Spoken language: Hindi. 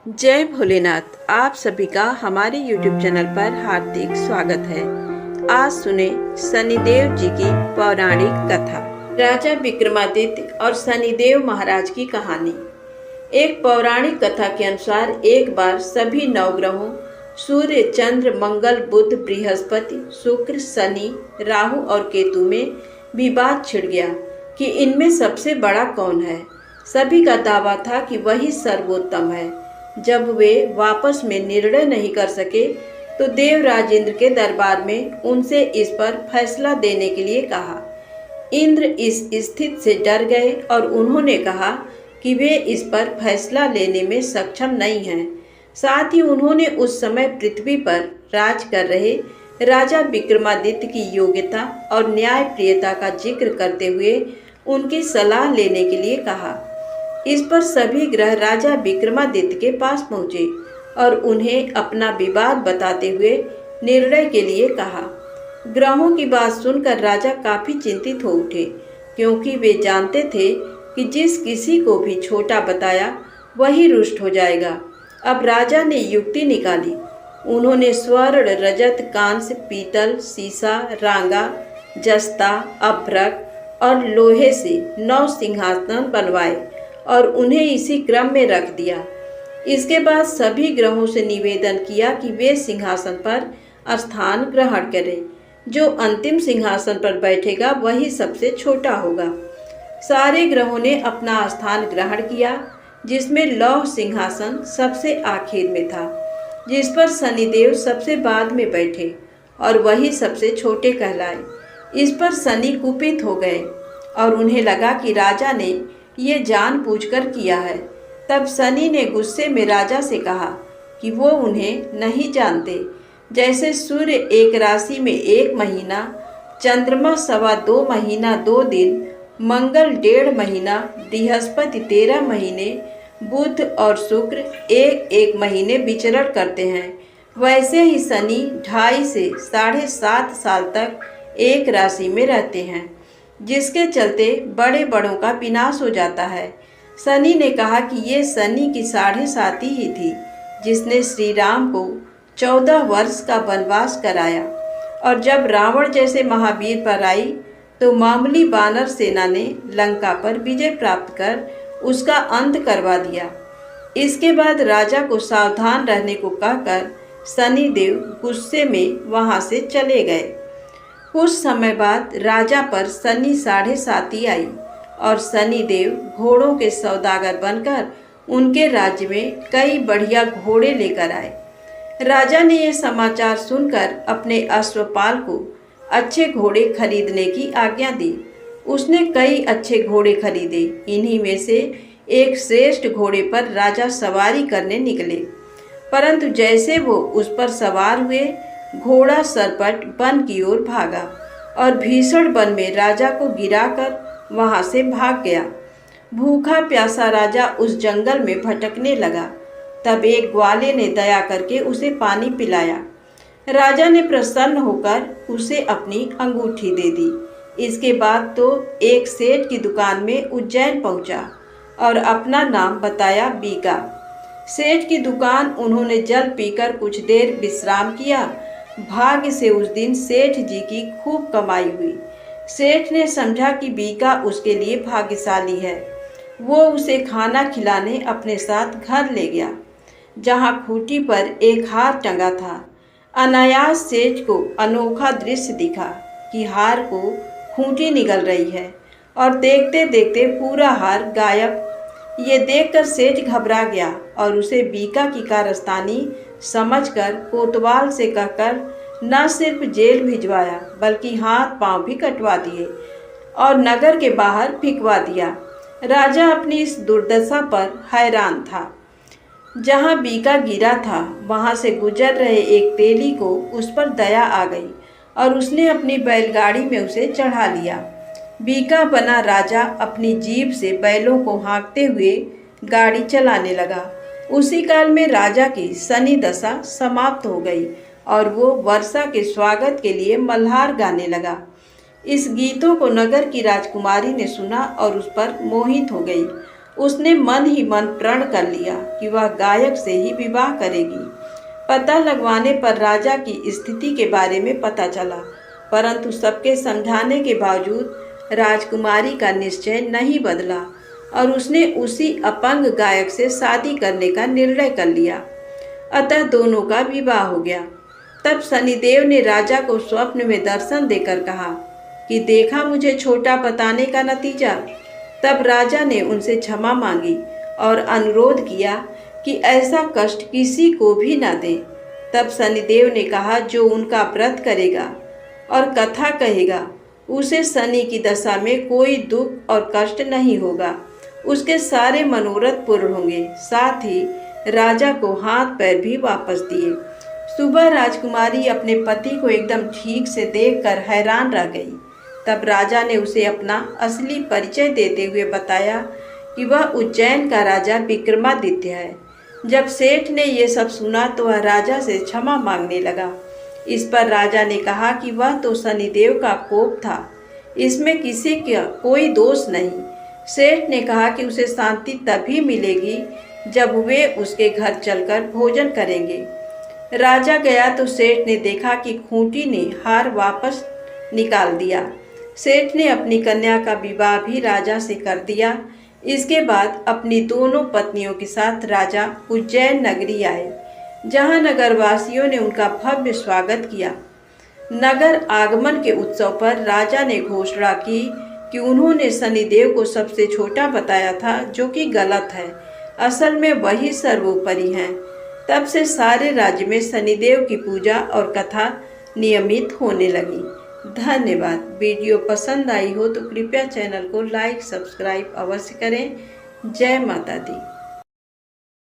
जय भोलेनाथ। आप सभी का हमारे YouTube चैनल पर हार्दिक स्वागत है। आज सुने शनिदेव जी की पौराणिक कथा। राजा विक्रमादित्य और शनिदेव महाराज की कहानी। एक पौराणिक कथा के अनुसार एक बार सभी नवग्रहों सूर्य, चंद्र, मंगल, बुध, बृहस्पति, शुक्र, शनि, राहु और केतु में विवाद छिड़ गया कि इनमें सबसे बड़ा कौन है। सभी का दावा था कि वही सर्वोत्तम है। जब वे वापस में निर्णय नहीं कर सके तो देवराज इंद्र के दरबार में उनसे इस पर फैसला देने के लिए कहा। इंद्र इस स्थिति से डर गए और उन्होंने कहा कि वे इस पर फैसला लेने में सक्षम नहीं हैं। साथ ही उन्होंने उस समय पृथ्वी पर राज कर रहे राजा विक्रमादित्य की योग्यता और न्यायप्रियता का जिक्र करते हुए उनकी सलाह लेने के लिए कहा। इस पर सभी ग्रह राजा विक्रमादित्य के पास पहुंचे और उन्हें अपना विवाद बताते हुए निर्णय के लिए कहा। ग्रहों की बात सुनकर राजा काफी चिंतित हो उठे, क्योंकि वे जानते थे कि जिस किसी को भी छोटा बताया वही रुष्ट हो जाएगा। अब राजा ने युक्ति निकाली। उन्होंने स्वर्ण, रजत, कांस्य, पीतल, सीसा, रांगा, जस्ता, अभ्रक और लोहे से 9 सिंहासन बनवाए और उन्हें इसी क्रम में रख दिया। इसके बाद सभी ग्रहों से निवेदन किया कि वे सिंहासन पर स्थान ग्रहण करें। जो अंतिम सिंहासन पर बैठेगा वही सबसे छोटा होगा। सारे ग्रहों ने अपना स्थान ग्रहण किया, जिसमें लौह सिंहासन सबसे आखिर में था, जिस पर शनिदेव सबसे बाद में बैठे और वही सबसे छोटे कहलाए। इस पर शनि कुपित हो गए और उन्हें लगा कि राजा ने ये जानबूझकर किया है। तब शनि ने गुस्से में राजा से कहा कि वो उन्हें नहीं जानते। जैसे सूर्य एक राशि में 1 महीना, चंद्रमा 2.25 महीना 2 दिन, मंगल 1.5 महीना, बृहस्पति 13 महीने, बुध और शुक्र 1 महीने विचरण करते हैं, वैसे ही शनि 2.5 से 7.5 साल तक एक राशि में रहते हैं, जिसके चलते बड़े बड़ों का विनाश हो जाता है। शनि ने कहा कि ये शनि की 7.5 ही थी जिसने श्री राम को 14 वर्ष का वनवास कराया, और जब रावण जैसे महावीर पर आई तो मामूली वानर सेना ने लंका पर विजय प्राप्त कर उसका अंत करवा दिया। इसके बाद राजा को सावधान रहने को कहकर शनिदेव गुस्से में वहां से चले गए। कुछ समय बाद राजा पर शनि 7.5 आई और शनिदेव घोड़ों के सौदागर बनकर उनके राज्य में कई बढ़िया घोड़े लेकर आए। राजा ने यह समाचार सुनकर अपने अश्वपाल को अच्छे घोड़े खरीदने की आज्ञा दी। उसने कई अच्छे घोड़े खरीदे। इन्हीं में से एक श्रेष्ठ घोड़े पर राजा सवारी करने निकले, परंतु जैसे वो उस पर सवार हुए, घोड़ा सरपट वन की ओर भागा और भीषण वन में राजा को गिराकर वहां से भाग गया। भूखा प्यासा राजा उस जंगल में भटकने लगा। तब एक ग्वाले ने दया करके उसे पानी पिलाया। राजा ने प्रसन्न होकर उसे अपनी अंगूठी दे दी। इसके बाद तो एक सेठ की दुकान में उज्जैन पहुंचा और अपना नाम बताया बीका। सेठ की दुकान उन्होंने जल पीकर कुछ देर विश्राम किया। भाग्य से उस दिन सेठ जी की खूब कमाई हुई। सेठ ने समझा कि बीका उसके लिए भाग्यशाली है। वो उसे खाना खिलाने अपने साथ घर ले गया, जहाँ खूंटी पर एक हार टंगा था। अनायास सेठ को अनोखा दृश्य दिखा कि हार को खूंटी निगल रही है और देखते देखते पूरा हार गायब। ये देखकर सेठ घबरा गया और उसे बीका की कारस्तानी समझकर कोतवाल से कहकर न सिर्फ जेल भिजवाया, बल्कि हाथ पांव भी कटवा दिए और नगर के बाहर फिकवा दिया। राजा अपनी इस दुर्दशा पर हैरान था। जहां बीका गिरा था, वहां से गुजर रहे एक तेली को उस पर दया आ गई और उसने अपनी बैलगाड़ी में उसे चढ़ा लिया। बीका बना राजा अपनी जीभ से बैलों को हाँकते हुए गाड़ी चलाने लगा। उसी काल में राजा की शनि दशा समाप्त हो गई और वो वर्षा के स्वागत के लिए मल्हार गाने लगा। इस गीतों को नगर की राजकुमारी ने सुना और उस पर मोहित हो गई उसने मन ही मन प्रण कर लिया कि वह गायक से ही विवाह करेगी। पता लगवाने पर राजा की स्थिति के बारे में पता चला, परंतु सबके समझाने के बावजूद राजकुमारी का निश्चय नहीं बदला और उसने उसी अपंग गायक से शादी करने का निर्णय कर लिया। अतः दोनों का विवाह हो गया। तब शनिदेव ने राजा को स्वप्न में दर्शन देकर कहा कि देखा मुझे छोटा बताने का नतीजा। तब राजा ने उनसे क्षमा मांगी और अनुरोध किया कि ऐसा कष्ट किसी को भी न दें। तब शनिदेव ने कहा जो उनका व्रत करेगा और कथा कहेगा उसे शनि की दशा में कोई दुख और कष्ट नहीं होगा, उसके सारे मनोरथ पूर्ण होंगे। साथ ही राजा को हाथ पैर भी वापस दिए। सुबह राजकुमारी अपने पति को एकदम ठीक से देखकर हैरान रह गई। तब राजा ने उसे अपना असली परिचय देते हुए बताया कि वह उज्जैन का राजा विक्रमादित्य है। जब सेठ ने ये सब सुना तो वह राजा से क्षमा मांगने लगा। इस पर राजा ने कहा कि वह तो शनिदेव का कोप था, इसमें किसी का कोई दोष नहीं। सेठ ने कहा कि उसे शांति तभी मिलेगी जब वे उसके घर चलकर भोजन करेंगे। राजा गया तो सेठ ने देखा कि खूंटी ने हार वापस निकाल दिया। सेठ ने अपनी कन्या का विवाह भी राजा से कर दिया। इसके बाद अपनी दोनों पत्नियों के साथ राजा उज्जैन नगरी आए, जहां नगरवासियों ने उनका भव्य स्वागत किया। नगर आगमन के उत्सव पर राजा ने घोषणा की कि उन्होंने शनिदेव को सबसे छोटा बताया था, जो कि गलत है। असल में वही सर्वोपरि हैं। तब से सारे राज्य में शनिदेव की पूजा और कथा नियमित होने लगी। धन्यवाद। वीडियो पसंद आई हो तो कृपया चैनल को लाइक सब्सक्राइब अवश्य करें। जय माता दी।